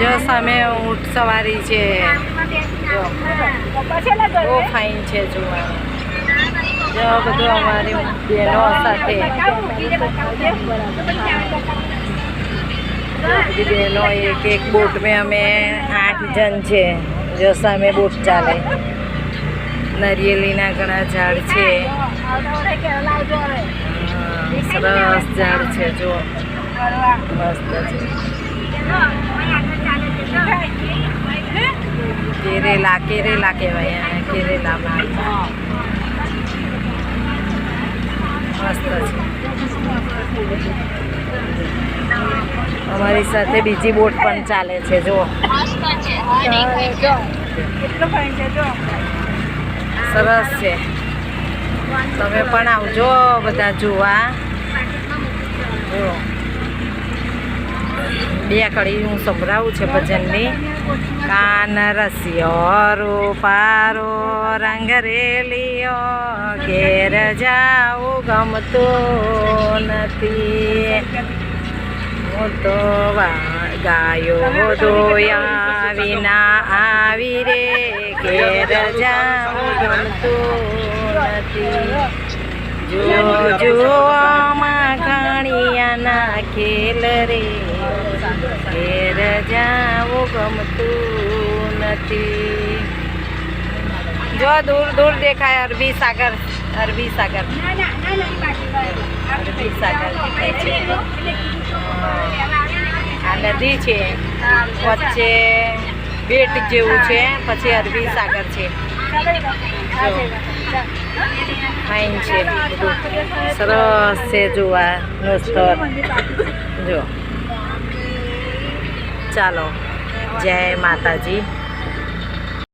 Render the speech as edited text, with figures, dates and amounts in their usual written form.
જો સામે ઊંટ સવારી છે, જો બહુ ફાઇન છે જોવાનું. જો બધું અમારી બહેનો સાથે બધી બહેનો એક બોટ में અમે 8 જણ છે. જો સામે બોટ ચાલે, નારિયેળીના ઘણા ઝાડ છે, સરસ ઝાડ છે. જો મસ્ત છે. કેરેલા કહેવાય, કેરેલામાં મસ્ત છે. અમારી સાથે બીજી બોટ પણ ચાલે છે. જો સરસ છે. તમે પણ આવજો બધા જોવા. જો બે કડી હું સંભળાવું છે ભજનની. કાન રસિયો રૂપારો રંગ રેલિયો, ઘેર જાવું ગમતું નથી. હું તો ગાયો દોયા વિના આવી રે, ઘેર જાવું ગમતું નથી. જો માખણિયાના ખેલ રે, ઘેર જાવું ગમતું નથી. જો દૂર દૂર દેખાય અરબી સાગર, અરબી સાગર દેખાય છે. આ નદી છે, વચ્ચે બેટ જેવું છે, પછી અરબી સાગર છે. ફાઇન છે, બધું સરસ છે જોવાનું સ્થળ. જો ચાલો, જય માતાજી.